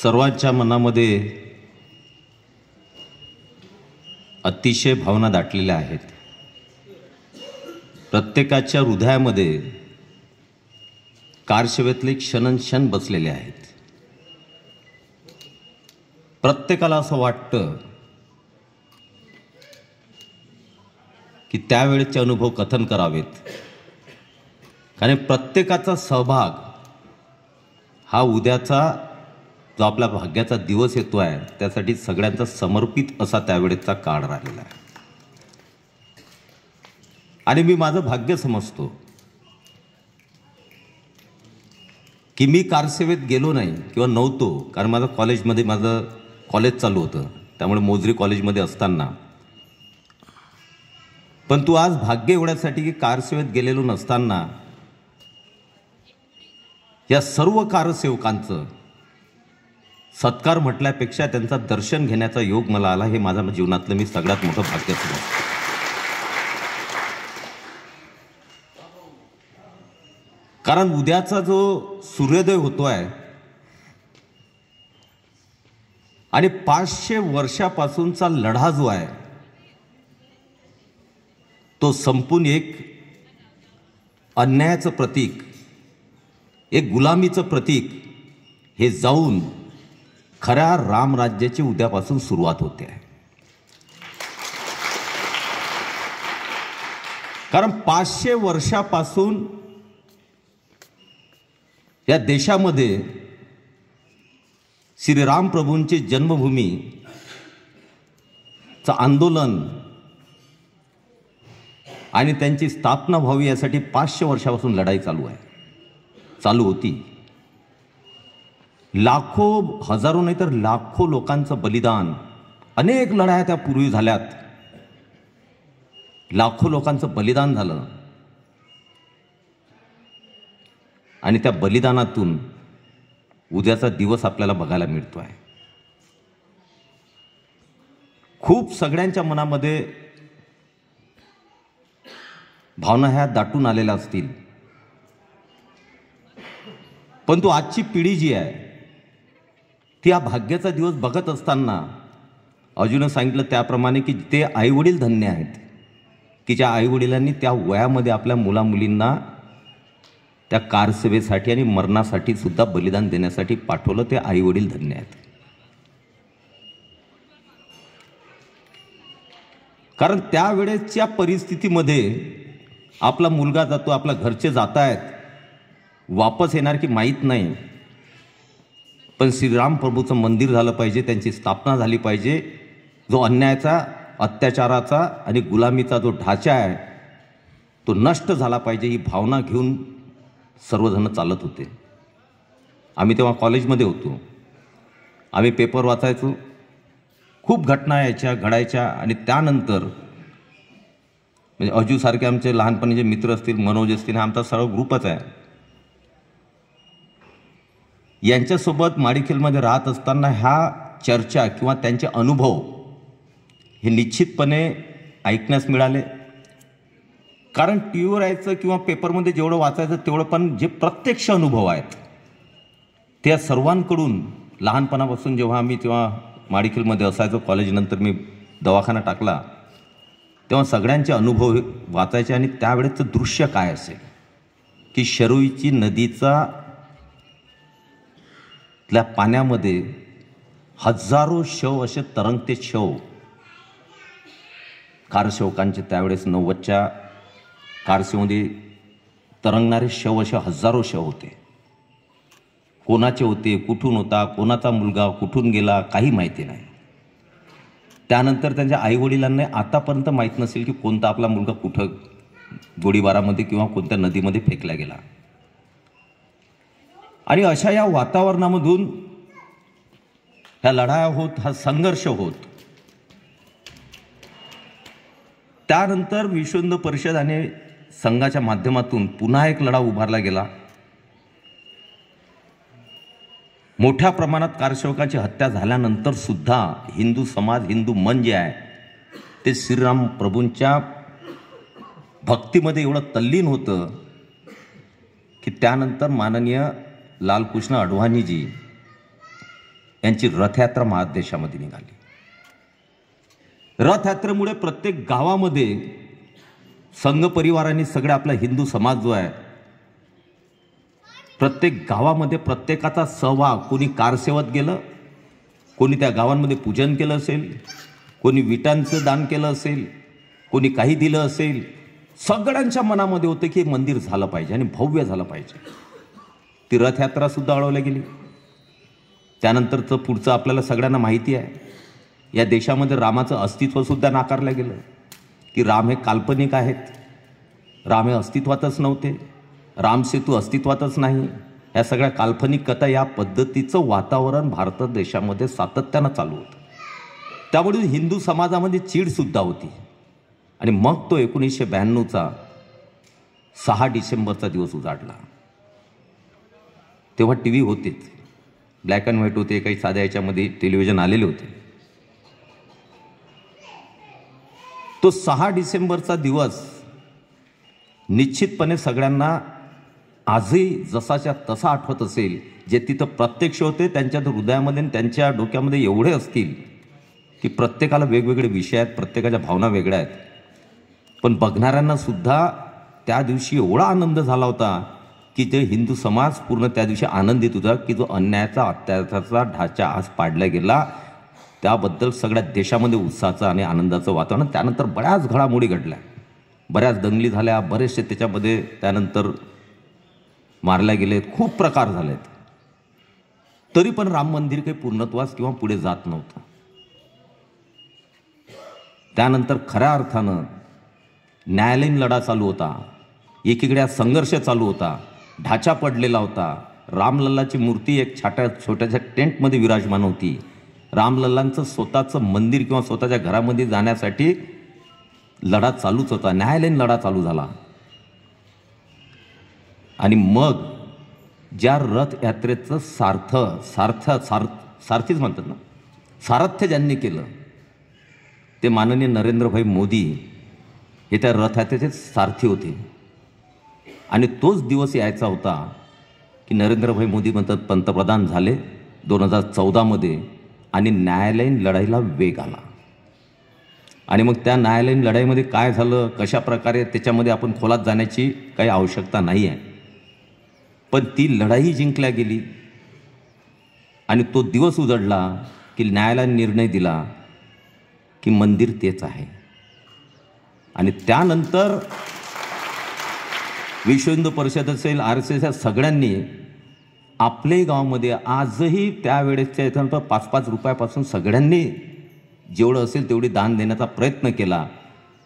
सर्वांच्या मनामध्ये अतिशय भावना दाटलेल्या आहेत. प्रत्येकाच्या हृदयामध्ये कारसेवेतले क्षण बसलेले आहेत. प्रत्येकाला असं वाटतं की त्यावेळेचे अनुभव कथन करावेत, कारण प्रत्येकाचा सहभाग हा उद्याचा जो आपला भाग्याचा दिवस येतो आहे त्यासाठी सगळ्यांचा समर्पित असा त्यावेळेचा काळ राहिलेला आहे. आणि मी माझं भाग्य समजतो की मी कारसेवेत गेलो नाही किंवा नव्हतो, कारण माझं कॉलेज चालू होतं, त्यामुळे मोजरी कॉलेजमध्ये असताना. पण तू आज भाग्य एवढ्यासाठी की कारसेवेत गेलेलो नसताना या सर्व कारसेवकांचं सत्कार म्हटल्यापेक्षा त्यांचा दर्शन घेण्याचा योग मला आला. हे माझ्या जीवनातलं मी सगळ्यात मोठं भाग्य समजतो. कारण उद्याचा जो सूर्योदय होतोय आणि 500 वर्षापासूनचा लढा जो आहे तो संपून एक अन्यायाचं प्रतीक, एक गुलामीचं प्रतीक हे जाऊन खऱ्या रामराज्याची उद्यापासून सुरुवात होते आहे. कारण 500 वर्षापासून या देशामध्ये श्रीराम प्रभूंची जन्मभूमीचं आंदोलन आणि त्यांची स्थापना व्हावी यासाठी 500 वर्षापासून लढाई चालू होती. लाखो, हजारो नाही तर लाखो लोकांचं बलिदान, अनेक लढाया त्या पूर्वी झाल्यात, लाखो लोकांचं बलिदान झालं आणि त्या बलिदानातून उद्याचा दिवस आपल्याला बघायला मिळतो आहे. खूप सगळ्यांच्या मनामध्ये भावना ह्या दाटून आलेल्या असतील, पण तो आजची पिढी जी आहे ती हा भाग्याचा दिवस बघत असताना अजून सांगितलं त्याप्रमाणे की ते आईवडील धन्य आहेत की ज्या आईवडिलांनी त्या वयामध्ये आपल्या मुलामुलींना त्या कारसेवेसाठी आणि मरणासाठी सुद्धा बलिदान देण्यासाठी पाठवलं. ते आईवडील धन्य आहेत. कारण त्यावेळेसच्या परिस्थितीमध्ये आपला मुलगा जातो, आपल्या घरचे जात आहेत, वापस येणार की माहीत नाही, पण श्रीराम प्रभूचं मंदिर झालं पाहिजे, त्यांची स्थापना झाली पाहिजे. जो अन्यायाचा, अत्याचाराचा आणि गुलामीचा जो ढाचा आहे तो नष्ट झाला पाहिजे, ही भावना घेऊन सर्वजण चालत होते. आम्ही तेव्हा कॉलेजमध्ये होतो, आम्ही पेपर वाचायचो, खूप घटना यायच्या घडायच्या. आणि त्यानंतर म्हणजे अजूसारखे आमचे लहानपणीचे मित्र असतील, मनोज असतील, हा आमचा सर्व ग्रुपच आहे. यांच्यासोबत माडीखेलमध्ये राहत असताना ह्या चर्चा किंवा त्यांचे अनुभव हे निश्चितपणे ऐकण्यास मिळाले. कारण टी व्हीवर यायचं किंवा पेपरमध्ये जेवढं वाचायचं तेवढं, पण जे प्रत्यक्ष अनुभव आहेत त्या सर्वांकडून लहानपणापासून जेव्हा माडीखेलमध्ये असायचो, कॉलेजनंतर मी दवाखाना टाकला, तेव्हा सगळ्यांचे अनुभव वाचायचे. आणि त्यावेळेचं दृश्य काय असेल की शरोईची नदीचा त्या पाण्यामध्ये हजारो शव, असे तरंगते शव, कारसेवकांचे त्यावेळेस 90च्या कारसेवेमध्ये तरंगणारे शव, असे हजारो शव होते. कोणाचे होते, कुठून होता, कोणाचा मुलगा कुठून गेला, काही माहिती नाही. त्यानंतर त्यांच्या आईवडिलांना आतापर्यंत माहीत नसेल की कोणता आपला मुलगा कुठं गोळीबारामध्ये किंवा कोणत्या नदीमध्ये फेकला गेला. आणि अशा या वातावरणामधून ह्या लढाया होत, हा संघर्ष होत, त्यानंतर विश्व हिंदू परिषद आणि संघाच्या माध्यमातून पुन्हा एक लढा उभारला गेला. मोठ्या प्रमाणात कारसेवकांची हत्या झाल्यानंतर सुद्धा हिंदू समाज, हिंदू मन जे आहे ते श्रीराम प्रभूंच्या भक्तीमध्ये एवढं तल्लीन होतं की त्यानंतर माननीय लालकृष्ण अडवाणीजी यांची रथयात्रा महादेशामध्ये निघाली. रथयात्रेमुळे प्रत्येक गावामध्ये संघ परिवारांनी सगळे आपला हिंदू समाज जो आहे, प्रत्येक गावामध्ये प्रत्येकाचा सहभाग, कोणी कारसेवत गेलं, कोणी त्या गावांमध्ये पूजन केलं असेल, कोणी विटांचं दान केलं असेल, कोणी काही दिलं असेल. सगळ्यांच्या मनामध्ये होतं की मंदिर झालं पाहिजे आणि भव्य झालं पाहिजे. ती रथयात्रा सुद्धा अडवली गेली. त्यानंतरचं पुढचं आपल्याला सगळ्यांना माहिती आहे, या देशामध्ये रामाचं अस्तित्व सुद्धा नाकारलं गेलं की राम हे काल्पनिक आहेत, राम हे अस्तित्वातच नव्हते, रामसेतू अस्तित्वातच नाही. या सगळ्या काल्पनिक कथा, या पद्धतीचं वातावरण भारत देशामध्ये सातत्यानं चालू होतं. त्यामुळे हिंदू समाजामध्ये चीडसुद्धा होती. आणि मग तो 1992चा 6 डिसेंबरचा दिवस उजाडला. तेव्हा टी व्ही होतेच, ब्लॅक अँड व्हाईट होते, काही साध्या याच्यामध्ये टेलिव्हिजन आलेले होते. तो 6 डिसेंबरचा दिवस निश्चितपणे सगळ्यांना आजही जसाच्या तसा आठवत असेल. जे तिथं प्रत्यक्ष होते त्यांच्या हृदयामध्ये आणि त्यांच्या डोक्यामध्ये एवढे असतील की प्रत्येकाला वेगवेगळे विषय आहेत, प्रत्येकाच्या भावना वेगळ्या आहेत. पण बघणाऱ्यांना सुद्धा त्या दिवशी एवढा आनंद झाला होता की जे हिंदू समाज पूर्ण त्या दिवशी आनंदित होता की जो अन्यायाचा अत्याचाराचा ढाचा आज पाडला गेला, त्याबद्दल सगळ्या देशामध्ये उत्साहाचं आणि आनंदाचं वातावरण. त्यानंतर बऱ्याच घडामोडी घडल्या, बऱ्याच दंगली झाल्या, बरेचसे त्याच्यामध्ये त्यानंतर मारल्या गेलेत, खूप प्रकार झालेत. तरी पण राम मंदिर काही पूर्णत्वास किंवा पुढे जात नव्हतं. त्यानंतर खऱ्या अर्थानं न्यायालयीन लढा चालू होता. एकीकडे संघर्ष चालू होता, ढाचा पडलेला होता. रामलल्लाची मूर्ती एक छोट्याशा टेंटमध्ये विराजमान होती. रामलल्लांचं स्वतःचं मंदिर किंवा स्वतःच्या घरामध्ये जाण्यासाठी लढा चालूच होता, न्यायालयीन लढा चालू झाला. आणि मग ज्या रथयात्रेचं सारथीच म्हणतात ना, सारथ्य ज्यांनी केलं ते माननीय नरेंद्रभाई मोदी हे त्या रथयात्रेचे सारथी होते. आणि तोच दिवस यायचा होता की नरेंद्रभाई मोदी म्हणतात पंतप्रधान झाले 2014मध्ये आणि न्यायालयीन लढाईला वेग आला. आणि मग त्या न्यायालयीन लढाईमध्ये काय झालं, कशा प्रकारे, त्याच्यामध्ये आपण खोलात जाण्याची काही आवश्यकता नाही आहे. पण ती लढाई जिंकल्या गेली आणि तो दिवस उजडला की न्यायालयाने निर्णय दिला की मंदिर तेच आहे. आणि त्यानंतर विश्व हिंदू परिषद असेल, RSS या सगळ्यांनी आपल्याही गावामध्ये आजही त्यावेळेसच्या इथं 5-5 रुपयापासून सगळ्यांनी जेवढं असेल तेवढी दान देण्याचा प्रयत्न केला.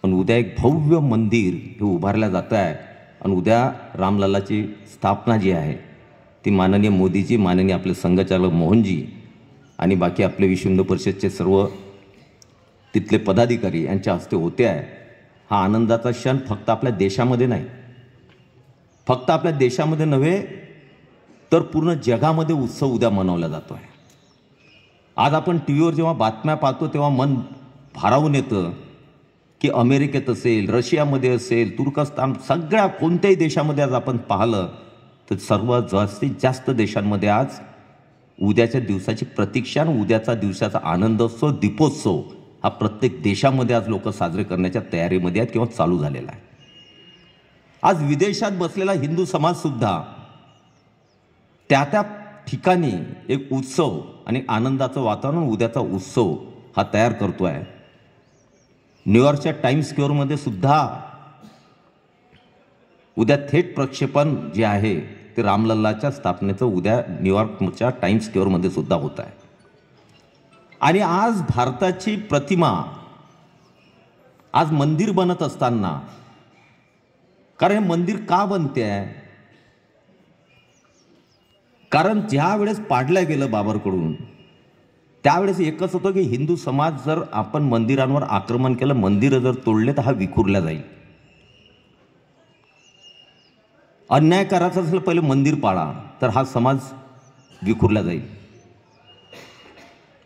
पण उद्या एक भव्य मंदिर हे उभारलं जातं आहे. आणि उद्या रामलल्लाची स्थापना जी आहे ती माननीय मोदीजी, माननीय आपले संघचालक मोहनजी आणि बाकी आपले विश्व हिंदू परिषदचे सर्व तिथले पदाधिकारी यांच्या हस्ते होते आहे. हा आनंदाचा क्षण फक्त आपल्या देशामध्ये नाही, फक्त आपल्या देशामध्ये नव्हे तर पूर्ण जगामध्ये उत्सव उद्या मनवला जातो आहे. आज आपण टी व्हीवर जेव्हा बातम्या पाहतो तेव्हा मन भारावून येतं की अमेरिकेत असेल, रशियामध्ये असेल, तुर्कस्तान, सगळ्या कोणत्याही देशामध्ये आज आपण पाहिलं तर सर्व जास्तीत जास्त देशांमध्ये आज उद्याच्या दिवसाची प्रतीक्षा आणि उद्याचा दिवसाचा आनंदोत्सव, दीपोत्सव हा प्रत्येक देशामध्ये आज लोक साजरे करण्याच्या तयारीमध्ये आहेत किंवा चालू झालेला आहे. आज विदेशात बसलेला हिंदू समाजसुद्धा त्या ठिकाणी एक उत्सव आणि आनंदाचं वातावरण, उद्याचा उत्सव हा तयार करतो आहे. न्यूयॉर्कच्या टाइम्स स्क्वेअरमध्ये सुद्धा उद्या थेट प्रक्षेपण जे आहे ते रामलल्लाच्या स्थापनेचं उद्या न्यूयॉर्कच्या टाइम्स स्क्वेअरमध्ये सुद्धा होत आहे. आणि आज भारताची प्रतिमा आज मंदिर बनत असताना, कारण हे मंदिर का बनते आहे, कारण ज्या वेळेस पाडलं गेलं बाबरकडून त्यावेळेस एकच होतं की हिंदू समाज जर आपण मंदिरांवर आक्रमण केलं, मंदिरं जर तोडले तर हा विखुरला जाईल. अन्याय करायचा असेल पहिले मंदिर पाळा तर हा समाज विखुरला जाईल.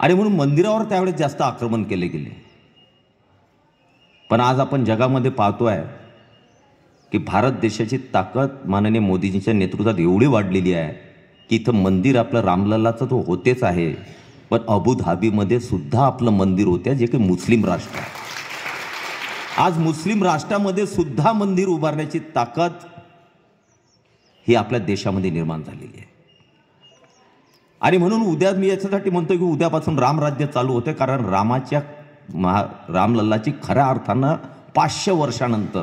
आणि म्हणून मंदिरावर त्यावेळेस जास्त आक्रमण केले गेले. पण आज आपण जगामध्ये पाहतोय की भारत देशाची ताकद माननीय मोदीजींच्या नेतृत्वात एवढी वाढलेली आहे की इथं मंदिर आपलं रामलल्लाचं तो होतेच आहे. पण अबुधाबीमध्ये सुद्धा आपलं मंदिर होतं, जे काही मुस्लिम राष्ट्र आहे. आज मुस्लिम राष्ट्रामध्ये सुद्धा मंदिर उभारण्याची ताकद ही आपल्या देशामध्ये निर्माण झालेली आहे. आणि म्हणून उद्या मी याच्यासाठी म्हणतो की उद्यापासून रामराज्य चालू होते, कारण रामलल्लाची खऱ्या अर्थानं 500 वर्षानंतर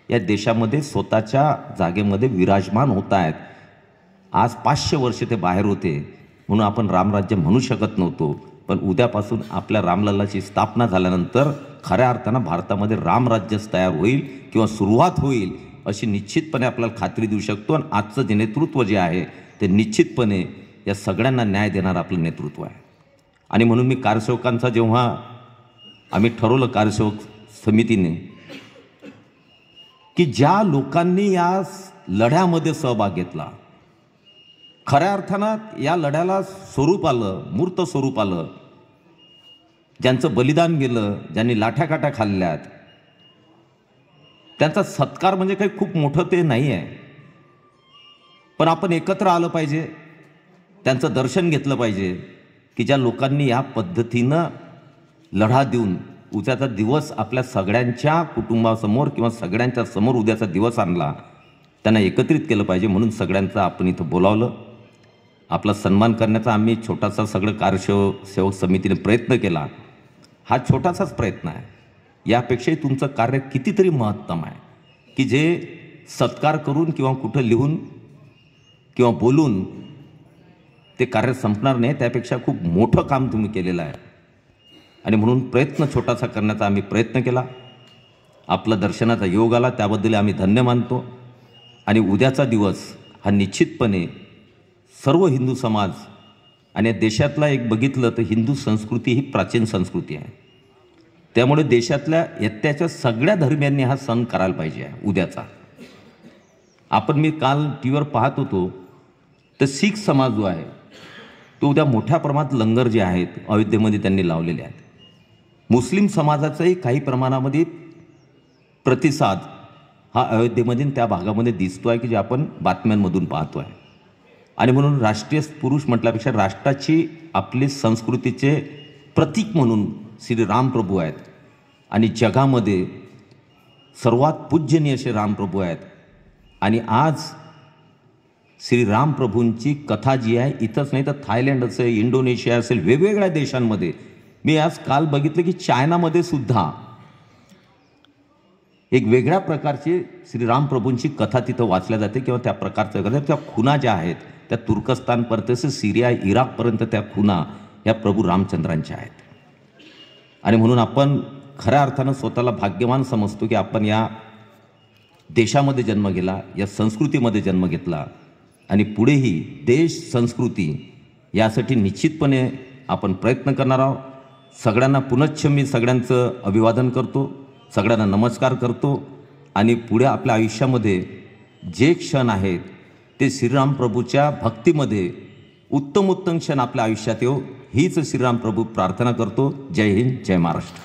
या देशामध्ये स्वतःच्या जागेमध्ये विराजमान होत आहेत. आज 500 वर्ष ते बाहेर होते म्हणून आपण रामराज्य म्हणू शकत नव्हतो, पण उद्यापासून आपल्या रामलल्लाची स्थापना झाल्यानंतर खऱ्या अर्थानं भारतामध्ये रामराज्यच तयार होईल किंवा सुरुवात होईल अशी निश्चितपणे आपल्याला खात्री देऊ शकतो. आणि आजचं जे नेतृत्व जे आहे ते निश्चितपणे या सगळ्यांना न्याय देणारं आपलं नेतृत्व आहे. आणि म्हणून मी कार्यसेवकांचा जेव्हा आम्ही ठरवलं कार्यसेवक समितीने की ज्या लोकांनी या लढ्यामध्ये सहभाग घेतला, खऱ्या अर्थानं या लढ्याला स्वरूप आलं, मूर्त स्वरूप आलं, ज्यांचं बलिदान गेलं, ज्यांनी लाठ्याकाठ्या खाल्ल्यात, त्यांचा सत्कार म्हणजे काही खूप मोठं ते नाही आहे, पण आपण एकत्र आलं पाहिजे, त्यांचं दर्शन घेतलं पाहिजे की ज्या लोकांनी या पद्धतीनं लढा देऊन उद्याचा दिवस आपल्या सगळ्यांच्या कुटुंबासमोर किंवा सगळ्यांच्या समोर उद्याचा दिवस आणला, त्यांना एकत्रित केलं पाहिजे. म्हणून सगळ्यांचं आपण इथं बोलावलं, आपला सन्मान करण्याचा आम्ही छोटासा सगळं कार्यसेवक समितीने प्रयत्न केला. हा छोटासाच प्रयत्न आहे, यापेक्षाही तुमचं कार्य कितीतरी महत्तम आहे की जे सत्कार करून किंवा कुठं लिहून किंवा बोलून ते कार्य संपणार नाही, त्यापेक्षा खूप मोठं काम तुम्ही केलेलं आहे. आणि म्हणून प्रयत्न छोटासा करण्याचा आम्ही प्रयत्न केला. आपला दर्शनाचा योग आला, त्याबद्दल आम्ही धन्य मानतो. आणि उद्याचा दिवस हा निश्चितपणे सर्व हिंदू समाज आणि देशातला एक बघितलं तर हिंदू संस्कृती ही प्राचीन संस्कृती आहे, त्यामुळे देशातल्या येत्याच्या सगळ्या धर्मियांनी हा सण करायला पाहिजे उद्याचा. मी काल टीव्हीवर पाहत होतो तर शीख समाज जो आहे तो उद्या मोठ्या प्रमाणात लंगर जे आहेत अयोध्येमध्ये त्यांनी लावलेले आहेत. मुस्लिम समाजाचाही काही प्रमाणामध्ये प्रतिसाद हा अयोध्येमध्ये त्या भागामध्ये दिसतो आहे की जे आपण बातम्यांमधून पाहतो आहे. आणि म्हणून राष्ट्रीय पुरुष म्हटल्यापेक्षा राष्ट्राची आपली संस्कृतीचे प्रतीक म्हणून श्री रामप्रभू आहेत आणि जगामध्ये सर्वात पूज्यनीय असे रामप्रभू आहेत. आणि आज श्री रामप्रभूंची कथा जी आहे इथंच नाही तर थायलंड असेल, इंडोनेशिया असेल, वेगवेगळ्या देशांमध्ये, मी आज काल बघितलं की चायनामध्ये सुद्धा एक वेगळ्या प्रकारची श्री रामप्रभूंची कथा तिथं वाचल्या जाते किंवा त्या प्रकारचं त्या खुणा ज्या आहेत त्या तुर्कस्तानपर्यंत सिरिया इराकपर्यंत त्या खुणा या प्रभू रामचंद्रांच्या आहेत. आणि म्हणून आपण खऱ्या अर्थानं स्वतःला भाग्यवान समजतो की आपण या देशामध्ये जन्म घेतला, या संस्कृतीमध्ये जन्म घेतला आणि पुढेही देश संस्कृती यासाठी निश्चितपणे आपण प्रयत्न करणार आहोत. सगळ्यांना पुनश्च मी सगळ्यांचं अभिवादन करतो, सगळ्यांना नमस्कार करतो. आणि पुढे आपल्या आयुष्यामध्ये जे क्षण आहेत ते श्रीराम प्रभूच्या भक्तीमध्ये उत्तम क्षण आपल्या आयुष्यात येऊ हीच श्रीराम प्रभू प्रार्थना करतो. जय हिंद, जय महाराष्ट्र.